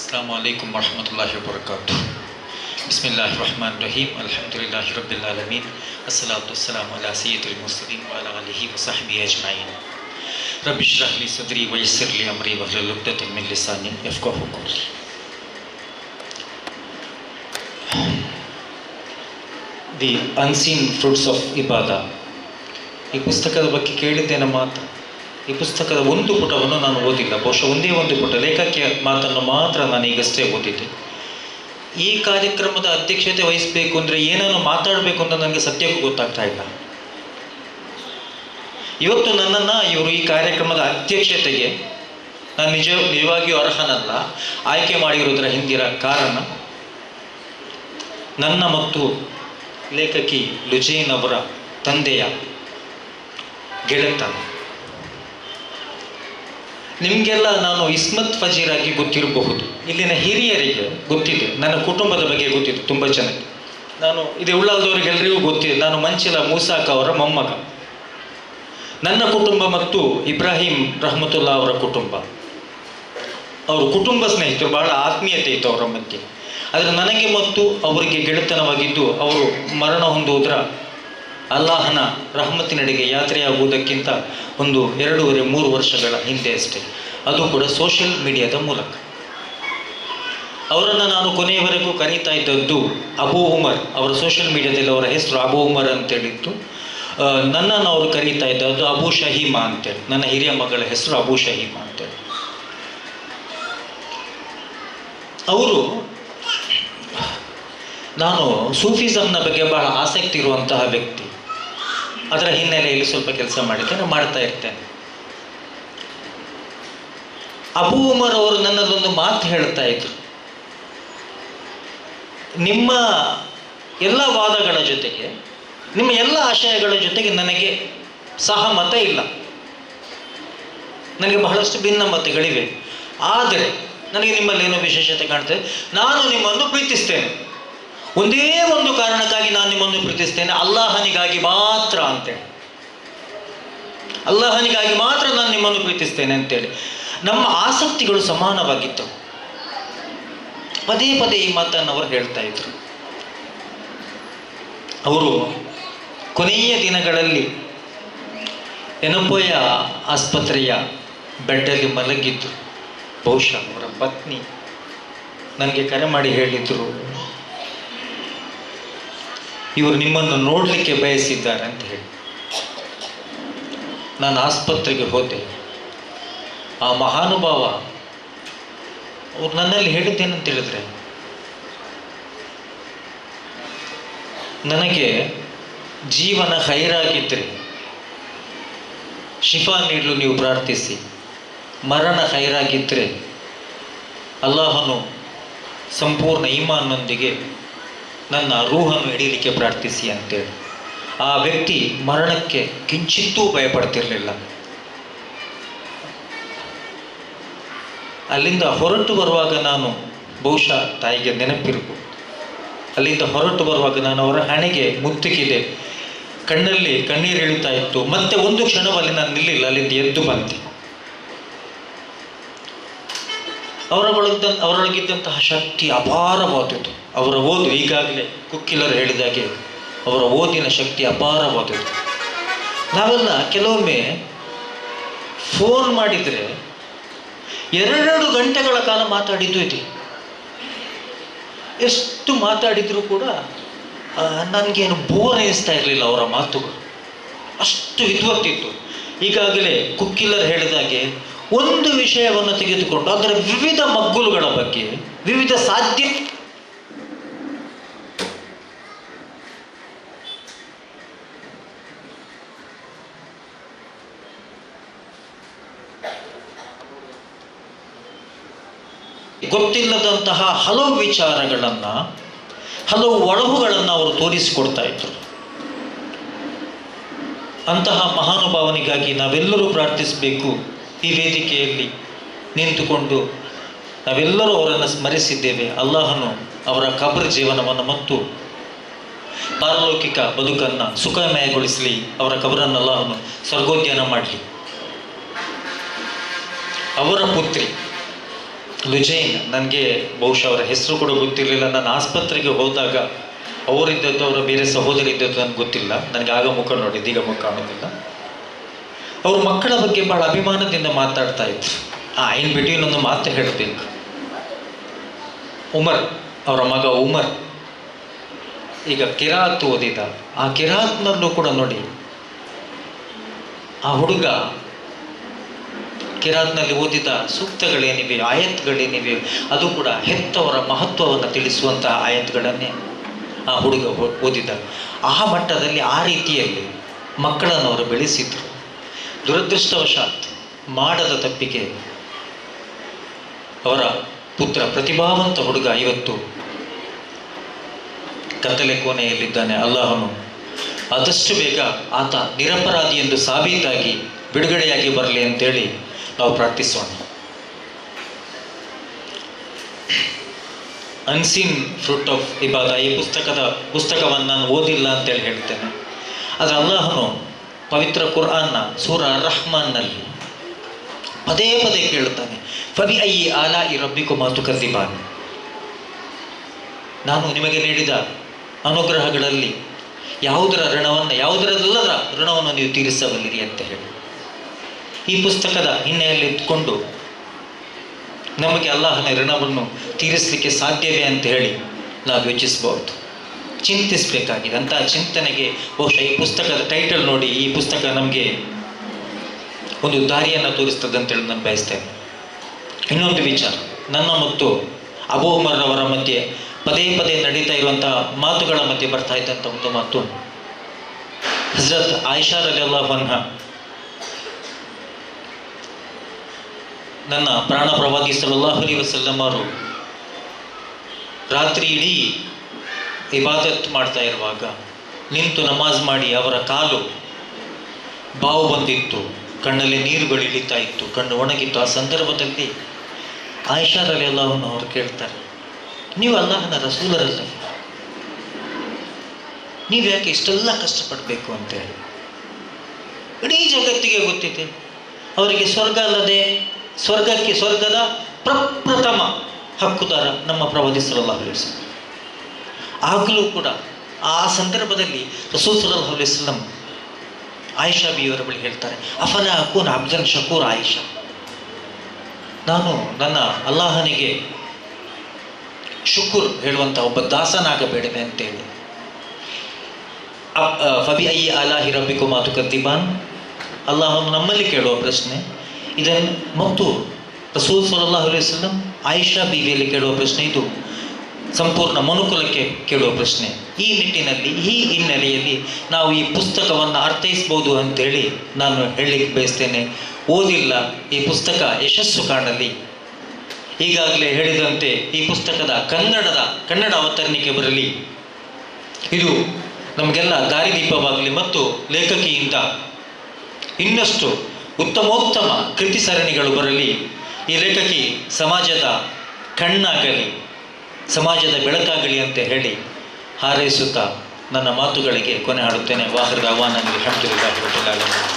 अस्सलामु अलैकुम वरहमतुल्लाहि वबरकातुह। बिस्मिल्लाहिर रहमानिर रहीम। अल्हम्दुलिल्लाहि रब्बिल आलमीन। अस्सलातु वस्सलामु अला सय्यिदिल मुरसलीन व अला आलिहि व सहबिहि अजमईन। रब्बि इश्रह ली सदरी व यस्सिर ली अमरी वहलुल उक़दतम मिन लिसानी यफ़क़हू क़ौली। ದಿ ಅನ್ಸೀನ್ ಫ್ರೂಟ್ಸ್ ಆಫ್ ಇಬಾದಾ. ಈ ಪುಸ್ತಕದ ಬಗ್ಗೆ ಕೇಳಿದ್ದೇನೆ ಮಾತ್ರ. ಈ ಪುಸ್ತಕದ ಒಂದು ಪುಟವನ್ನು ನಾನು ಓದಿಲ್ಲ. ಬಹುಶಃ ಒಂದೇ ಒಂದು ಪುಟ ಲೇಖಕಿಯ ಮಾತನ್ನು ಮಾತ್ರ ನಾನು ಈಗಷ್ಟೇ ಓದಿದ್ದೆ. ಈ ಕಾರ್ಯಕ್ರಮದ ಅಧ್ಯಕ್ಷತೆ ವಹಿಸಬೇಕು ಅಂದರೆ ಏನನ್ನು ಮಾತಾಡಬೇಕು ಅಂತ ನನಗೆ ಸತ್ಯಕ್ಕೂ ಗೊತ್ತಾಗ್ತಾ ಇಲ್ಲ. ಇವತ್ತು ನನ್ನನ್ನು ಇವರು ಈ ಕಾರ್ಯಕ್ರಮದ ಅಧ್ಯಕ್ಷತೆಗೆ ನಾನು ನಿಜವಾಗಿಯೂ ಅರ್ಹನಲ್ಲ. ಆಯ್ಕೆ ಮಾಡಿರುವುದರ ಹಿಂದಿರ ಕಾರಣ ನನ್ನ ಮತ್ತು ಲೇಖಕಿ ಲುಜೇನ್ ಅವರ ತಂದೆಯ ಗೆಳೆತನ. ನಿಮಗೆಲ್ಲ ನಾನು ಇಸ್ಮತ್ ಫಜೀರ್ ಆಗಿ ಗೊತ್ತಿರಬಹುದು. ಇಲ್ಲಿನ ಹಿರಿಯರಿಗೆ ಗೊತ್ತಿದೆ, ನನ್ನ ಕುಟುಂಬದ ಬಗ್ಗೆ ಗೊತ್ತಿದೆ ತುಂಬ ಚೆನ್ನಾಗಿ. ನಾನು ಇದು ಉಳ್ಳಾಲದವರಿಗೆಲ್ಲರಿಗೂ ಗೊತ್ತಿದೆ, ನಾನು ಮಂಚಿಲ ಮೂಸಾಕ ಅವರ ಮೊಮ್ಮಗ. ನನ್ನ ಕುಟುಂಬ ಮತ್ತು ಇಬ್ರಾಹಿಂ ರಹಮತುಲ್ಲಾ ಅವರ ಕುಟುಂಬ, ಅವರು ಕುಟುಂಬ ಸ್ನೇಹಿತರು, ಬಹಳ ಆತ್ಮೀಯತೆ ಇತ್ತು ಅವರ ಮಧ್ಯೆ. ಆದರೆ ನನಗೆ ಮತ್ತು ಅವರಿಗೆ ಗೆಳೆತನವಾಗಿದ್ದು ಅವರು ಮರಣ ಹೊಂದುವುದರ ಅಲ್ಲಾಹನ ರಹಮತ್ತಿನಡೆಗೆ ಯಾತ್ರೆಯಾಗುವುದಕ್ಕಿಂತ ಒಂದು 2.5-3 ವರ್ಷಗಳ ಹಿಂದೆ ಅಷ್ಟೇ. ಅದು ಕೂಡ ಸೋಷಿಯಲ್ ಮೀಡಿಯಾದ ಮೂಲಕ. ಅವರನ್ನು ನಾನು ಕೊನೆಯವರೆಗೂ ಕರೀತಾ ಇದ್ದದ್ದು ಅಬೂ ಉಮರ್. ಅವರ ಸೋಷಿಯಲ್ ಮೀಡಿಯಾದಲ್ಲಿ ಅವರ ಹೆಸರು ಅಬೂ ಉಮರ್ ಅಂತೇಳಿತ್ತು. ನನ್ನನ್ನು ಅವರು ಕರೀತಾ ಇದ್ದದ್ದು ಅಬೂ ಶಹೀಮಾ ಅಂತೇಳಿ. ನನ್ನ ಹಿರಿಯ ಮಗಳ ಹೆಸರು ಅಬೂ ಶಹೀಮಾ ಅಂತೇಳಿ. ಅವರು ನಾನು ಸೂಫಿಸಮ್ನ ಬಗ್ಗೆ ಬಹಳ ಆಸಕ್ತಿ ಇರುವಂತಹ ವ್ಯಕ್ತಿ. ಅದರ ಹಿನ್ನೆಲೆಯಲ್ಲಿ ಸ್ವಲ್ಪ ಕೆಲಸ ಮಾಡಿದ್ದೇನೆ, ಮಾಡ್ತಾ ಇರ್ತೇನೆ. ಅಬೂ ಉಮರ್ ಅವರು ನನ್ನದೊಂದು ಮಾತು ಹೇಳ್ತಾ ಇದ್ರು, ನಿಮ್ಮ ಎಲ್ಲ ವಾದಗಳ ಜೊತೆಗೆ, ನಿಮ್ಮ ಎಲ್ಲ ಆಶಯಗಳ ಜೊತೆಗೆ ನನಗೆ ಸಹಮತ ಇಲ್ಲ, ನನಗೆ ಬಹಳಷ್ಟು ಭಿನ್ನಮತಗಳಿವೆ. ಆದರೆ ನನಗೆ ನಿಮ್ಮಲ್ಲಿ ಏನೋ ವಿಶೇಷತೆ ಕಾಣ್ತದೆ. ನಾನು ನಿಮ್ಮನ್ನು ಪ್ರೀತಿಸ್ತೇನೆ, ಒಂದೇ ಒಂದು ಕಾರಣಕ್ಕಾಗಿ ನಾನು ನಿಮ್ಮನ್ನು ಪ್ರೀತಿಸ್ತೇನೆ, ಅಲ್ಲಾಹನಿಗಾಗಿ ಮಾತ್ರ ಅಂತೇಳಿ. ಅಲ್ಲಾಹನಿಗಾಗಿ ಮಾತ್ರ ನಾನು ನಿಮ್ಮನ್ನು ಪ್ರೀತಿಸ್ತೇನೆ ಅಂತೇಳಿ. ನಮ್ಮ ಆಸಕ್ತಿಗಳು ಸಮಾನವಾಗಿದ್ದವು. ಪದೇ ಪದೇ ಈ ಮಾತನ್ನು ಅವರು ಹೇಳ್ತಾ ಇದ್ರು. ಅವರು ಕೊನೆಯ ದಿನಗಳಲ್ಲಿ ಎನಪೋಯ ಆಸ್ಪತ್ರೆಯ ಬೆಡ್ಡಲ್ಲಿ ಮಲಗಿದ್ರು. ಬಹುಶಃ ಅವರ ಪತ್ನಿ ನನಗೆ ಕರೆ ಮಾಡಿ ಹೇಳಿದ್ರು, ಇವರು ನಿಮ್ಮನ್ನು ನೋಡಲಿಕ್ಕೆ ಬಯಸಿದ್ದಾರೆ ಅಂತ ಹೇಳಿ. ನಾನು ಆಸ್ಪತ್ರೆಗೆ ಹೋದೆ. ಆ ಮಹಾನುಭಾವ ಅವ್ರು ನನ್ನಲ್ಲಿ ಹೇಳಿದ್ದೇನಂತ ಹೇಳಿದ್ರೆ, ನನಗೆ ಜೀವನ ಖೈರಾಗಿದ್ದರೆ ಶಿಫಾ ನೀಡಲು ನೀವು ಪ್ರಾರ್ಥಿಸಿ, ಮರಣ ಖೈರಾಗಿದ್ದರೆ ಅಲ್ಲಾಹನು ಸಂಪೂರ್ಣ ಈಮಾನ್ನೊಂದಿಗೆ ನನ್ನ ರೂಹನ್ನು ಹಿಡೀಲಿಕ್ಕೆ ಪ್ರಾರ್ಥಿಸಿ ಅಂತೇಳಿ. ಆ ವ್ಯಕ್ತಿ ಮರಣಕ್ಕೆ ಕಿಂಚಿತ್ತೂ ಭಯಪಡ್ತಿರಲಿಲ್ಲ. ಅಲ್ಲಿಂದ ಹೊರಟು ಬರುವಾಗ ನಾನು, ಬಹುಶಃ ತಾಯಿಗೆ ನೆನಪಿರ್ಬೋದು, ಅಲ್ಲಿಂದ ಹೊರಟು ಬರುವಾಗ ನಾನು ಅವರ ಹಣೆಗೆ ಮುತ್ತಿಕಿದೆ, ಕಣ್ಣಲ್ಲಿ ಕಣ್ಣೀರು ಇಳಿತಾ ಇತ್ತು. ಮತ್ತೆ ಒಂದು ಕ್ಷಣವಲ್ಲಿ ನಾನು ನಿಲ್ಲಿಲ್ಲ, ಅಲ್ಲಿಂದ ಎದ್ದು ಬಂದೆ. ಅವರೊಳಗಿದ್ದಂತಹ ಶಕ್ತಿ ಅಪಾರವಾದದ್ದು. ಅವರ ಓದು, ಈಗಾಗಲೇ ಕುಕ್ಕಿಲರ್ ಹೇಳಿದಾಗೆ ಅವರ ಓದಿನ ಶಕ್ತಿ ಅಪಾರವಾದದ್ದು. ನಾವೆಲ್ಲ ಕೆಲವೊಮ್ಮೆ ಫೋನ್ ಮಾಡಿದರೆ 2 ಗಂಟೆಗಳ ಕಾಲ ಮಾತಾಡಿದ್ದು ಇದೆ. ಎಷ್ಟು ಮಾತಾಡಿದರೂ ಕೂಡ ನನಗೇನು ಬೋರ್ ಅನಿಸ್ತಾ ಇರಲಿಲ್ಲ ಅವರ ಮಾತುಗಳು, ಅಷ್ಟು ವಿದ್ವತ್ತಿತ್ತು. ಈಗಾಗಲೇ ಕುಕ್ಕಿಲರ್ ಹೇಳಿದಾಗೆ ಒಂದು ವಿಷಯವನ್ನು ತೆಗೆದುಕೊಂಡು ಅದರ ವಿವಿಧ ಮಗ್ಗುಲುಗಳ ಬಗ್ಗೆ, ವಿವಿಧ ಸಾಧ್ಯ ಗೊತ್ತಿಲ್ಲದಂತಹ ಹಲವು ವಿಚಾರಗಳನ್ನು, ಹಲವು ಒಳಹುಗಳನ್ನು ಅವರು ತೋರಿಸಿಕೊಡ್ತಾ ಇದ್ರು. ಅಂತಹ ಮಹಾನುಭಾವನಿಗಾಗಿ ನಾವೆಲ್ಲರೂ ಪ್ರಾರ್ಥಿಸಬೇಕು. ಈ ವೇದಿಕೆಯಲ್ಲಿ ನಿಂತುಕೊಂಡು ನಾವೆಲ್ಲರೂ ಅವರನ್ನು ಸ್ಮರಿಸಿದ್ದೇವೆ. ಅಲ್ಲಾಹನು ಅವರ ಕಬ್ರ್ ಜೀವನವನ್ನು ಮತ್ತು ಪಾರಲೌಕಿಕ ಬದುಕನ್ನು ಸುಖಮಯಗೊಳಿಸಲಿ. ಅವರ ಕಬರನ್ನು ಅಲ್ಲಾಹನು ಸ್ವರ್ಗೋದ್ಯಾನ ಮಾಡಲಿ. ಅವರ ಪುತ್ರಿ ಲುಜೈನ್, ನನಗೆ ಬಹುಶಃ ಅವರ ಹೆಸರು ಕೂಡ ಗೊತ್ತಿರಲಿಲ್ಲ. ನಾನು ಆಸ್ಪತ್ರೆಗೆ ಹೋದಾಗ ಅವರಿದ್ದದ್ದು, ಅವರ ಬೇರೆ ಸಹೋದರಿ ಇದ್ದದ್ದು ನನಗೆ ಗೊತ್ತಿಲ್ಲ. ನನಗೆ ಆಗ ಮುಖ ನೋಡಿದ್ದು, ಈಗ ಮುಖ ಕಾಣೋದಿಲ್ಲ. ಅವರು ಮಕ್ಕಳ ಬಗ್ಗೆ ಬಹಳ ಅಭಿಮಾನದಿಂದ ಮಾತಾಡ್ತಾ ಇದ್ರು. ಇನ್ನು ಬಿಟ್ಟು ಇನ್ನೊಂದು ಮಾತು ಹೇಳಬೇಕು. ಉಮರ್, ಅವರ ಮಗ ಉಮರ್ ಈಗ ಕಿರಾತ್ ಓದಿದ. ಆ ಕಿರಾತ್ನಲ್ಲೂ ಕೂಡ ನೋಡಿ, ಆ ಹುಡುಗ ಕಿರಾತ್ನಲ್ಲಿ ಓದಿದ ಸೂಕ್ತಗಳೇನಿವೆ, ಆಯತ್ಗಳೇನಿವೆ, ಅದು ಕೂಡ ಹೆತ್ತವರ ಮಹತ್ವವನ್ನು ತಿಳಿಸುವಂತಹ ಆಯತ್ಗಳನ್ನೇ ಆ ಹುಡುಗ ಓದಿದ. ಆ ಮಟ್ಟದಲ್ಲಿ, ಆ ರೀತಿಯಲ್ಲಿ ಮಕ್ಕಳನ್ನು ಅವರು ಬೆಳೆಸಿದ್ರು. ದುರದೃಷ್ಟವಶಾತ್ ಮಾಡದ ತಪ್ಪಿಗೆ ಅವರ ಪುತ್ರ, ಪ್ರತಿಭಾವಂತ ಹುಡುಗ, ಇವತ್ತು ಕತ್ತಲೆ ಕೋಣೆಯಲ್ಲಿದ್ದಾನೆ. ಅಲ್ಲಾಹನು ಆದಷ್ಟು ಬೇಗ ಆತ ನಿರಪರಾಧಿ ಎಂದು ಸಾಬೀತಾಗಿ ಬಿಡುಗಡೆಯಾಗಿ ಬರಲಿ ಅಂತೇಳಿ ನಾವು ಪ್ರಾರ್ಥಿಸೋಣ. ಅನ್ಸೀನ್ ಫ್ರೂಟ್ ಆಫ್ ಇಬಾದ, ಈ ಪುಸ್ತಕವನ್ನು ನಾನು ಓದಿಲ್ಲ ಅಂತೇಳಿ ಹೇಳ್ತೇನೆ. ಆದರೆ ಅಲ್ಲಾಹನು ಪವಿತ್ರ ಕುರ್ಆನ್ನ ಸೂರ ರಹ್ಮಾನ್ನಲ್ಲಿ ಪದೇ ಪದೇ ಕೇಳುತ್ತಾನೆ, ಫಬಿ ಅಯ್ಯಿ ಆಲಾಇ ರಬ್ಬಿಕುಮಾ ತುಕದ್ದಿಬಾನ್, ನಾನು ನಿಮಗೆ ನೀಡಿದ ಅನುಗ್ರಹಗಳಲ್ಲಿ ಯಾವುದರಲ್ಲದ ಋಣವನ್ನು ನೀವು ತೀರಿಸಬಲ್ಲಿರಿ ಅಂತ ಹೇಳಿ. ಈ ಪುಸ್ತಕದ ಹಿನ್ನೆಲೆಯಲ್ಲಿ ಇದ್ದುಕೊಂಡು ನಮಗೆ ಅಲ್ಲಾಹನ ಋಣವನ್ನು ತೀರಿಸಲಿಕ್ಕೆ ಸಾಧ್ಯವೇ ಅಂತ ಹೇಳಿ ನಾವು ಯೋಚಿಸಬಹುದು, ಚಿಂತಿಸಬೇಕಾಗಿದೆ. ಅಂತಹ ಚಿಂತನೆಗೆ ಬಹುಶಃ ಈ ಪುಸ್ತಕದ ಟೈಟಲ್ ನೋಡಿ, ಈ ಪುಸ್ತಕ ನಮಗೆ ಒಂದು ದಾರಿಯನ್ನು ತೋರಿಸ್ತದೆ ಅಂತೇಳಿ ನಾನು ಬಯಸ್ತೇನೆ. ಇನ್ನೊಂದು ವಿಚಾರ, ನನ್ನ ಮತ್ತು ಅಬೂ ಉಮರ್ ಅವರ ಮಧ್ಯೆ ಪದೇ ಪದೇ ನಡೀತಾ ಇರುವಂತಹ ಮಾತುಗಳ ಮಧ್ಯೆ ಬರ್ತಾ ಇದ್ದಂಥ ಒಂದು ಮಾತು, ಹಜರತ್ ಆಯಿಷಾ ರಲಿಯಲ್ಲಾಹು ಅನ್ಹಾ, ನನ್ನ ಪ್ರಾಣ ಪ್ರವಾದಿ ಸಲ್ಲಲ್ಲಾಹು ಅಲೈಹಿ ವಸಲ್ಲಂ ಅವರು ರಾತ್ರಿ ಇಡೀ ಇಬಾದತ್ ಮಾಡ್ತಾ ಇರುವಾಗ ನಿಂತು ನಮಾಜ್ ಮಾಡಿ ಅವರ ಕಾಲು ಬಾವು ಬಂದಿತ್ತು, ಕಣ್ಣಲ್ಲಿ ನೀರುಗಳು ಇಳಿತಾ ಇತ್ತು, ಕಣ್ಣು ಒಣಗಿತ್ತು. ಆ ಸಂದರ್ಭದಲ್ಲಿ ಆಯಿಷಾ ರಲಿಯಲ್ಲಾಹು ಅನ್ಹಾ ಅವರು ಕೇಳ್ತಾರೆ, ನೀವು ಅಲ್ಲಾಹನ ರಸೂಲರಲ್ಲ, ನೀವು ಯಾಕೆ ಇಷ್ಟೆಲ್ಲ ಕಷ್ಟಪಡಬೇಕು ಅಂತೇಳಿ? ಇಡೀ ಜಗತ್ತಿಗೆ ಗೊತ್ತಿದೆ ಅವರಿಗೆ ಸ್ವರ್ಗ ಅಲ್ಲದೆ ಸ್ವರ್ಗದ ಪ್ರಪ್ರಥಮ ಹಕ್ಕುದಾರ ನಮ್ಮ ಪ್ರವಾದಿ ಸಲ್ಲಲ್ಲಾಹು ಅಲೈಹಿ ವಸಲ್ಲಂ. ಆಗಲೂ ಕೂಡ ಆ ಸಂದರ್ಭದಲ್ಲಿ ರಸೂಲ್ ಸಲ್ಲಲ್ಲಾಹು ಅಲೈಹಿ ವಸಲ್ಲಂ ಆಯಿಷಾ ಬಿಯವರ ಬಳಿ ಹೇಳ್ತಾರೆ, ಅಫಲಾ ಅಕೂನ ಅಬ್ದನ್ ಶಕೂರ್ ಆಯಿಷಾ, ನಾನು ನನ್ನ ಅಲ್ಲಾಹನಿಗೆ ಶುಕುರ್ ಹೇಳುವಂಥ ಒಬ್ಬ ದಾಸನಾಗಬೇಡವೆ ಅಂತೇಳಿ. ಫಬಿ ಅಯ್ಯಿ ಆಲಾಹಿ ರಬ್ಬಿಕುಮಾ ತುಕದ್ದಿಬಾನ್, ಅಲ್ಲಾಹನು ನಮ್ಮಲ್ಲಿ ಕೇಳುವ ಪ್ರಶ್ನೆ ಇದನ್ನು, ಮತ್ತು ರಸೂಲ್ ಸಲ್ಲಲ್ಲಾಹು ಅಲೈಹಿ ವಸಲ್ಲಂ ಆಯಿಷಾ ಬೀವಿಯಲ್ಲಿ ಕೇಳುವ ಪ್ರಶ್ನೆ, ಇದು ಸಂಪೂರ್ಣ ಮನುಕುಲಕ್ಕೆ ಕೇಳುವ ಪ್ರಶ್ನೆ. ಈ ನಿಟ್ಟಿನಲ್ಲಿ, ಈ ಹಿನ್ನೆಲೆಯಲ್ಲಿ ನಾವು ಈ ಪುಸ್ತಕವನ್ನು ಅರ್ಥೈಸ್ಬೋದು ಅಂತೇಳಿ ನಾನು ಹೇಳಲಿಕ್ಕೆ ಬಯಸ್ತೇನೆ. ಓದಿಲ್ಲ, ಈ ಪುಸ್ತಕ ಯಶಸ್ಸು ಕಾಣಲಿ. ಈಗಾಗಲೇ ಹೇಳಿದಂತೆ ಈ ಪುಸ್ತಕದ ಕನ್ನಡ ಅವತರಣಿಕೆ ಬರಲಿ. ಇದು ನಮಗೆಲ್ಲ ದಾರಿದೀಪವಾಗಲಿ ಮತ್ತು ಲೇಖಕಿಯಿಂದ ಇನ್ನಷ್ಟು ಉತ್ತಮೋತ್ತಮ ಕೃತಿ ಸರಣಿಗಳು ಬರಲಿ. ಈ ಲೇಖಕಿ ಸಮಾಜದ ಕಣ್ಣಾಗಲಿ, ಸಮಾಜದ ಬೆಳಕಾಗಲಿ ಅಂತ ಹೇಳಿ ಹಾರೈಸುತ್ತಾ ನನ್ನ ಮಾತುಗಳಿಗೆ ಕೊನೆ ಹಾಡುತ್ತೇನೆ. ವಾಹಿರ್ ದಾವಾನ ಅಲ್ಹಮ್ದುಲಿಲ್ಲಾಹಿ ರಬ್ಬಿಲ್ ಆಲಮೀನ್.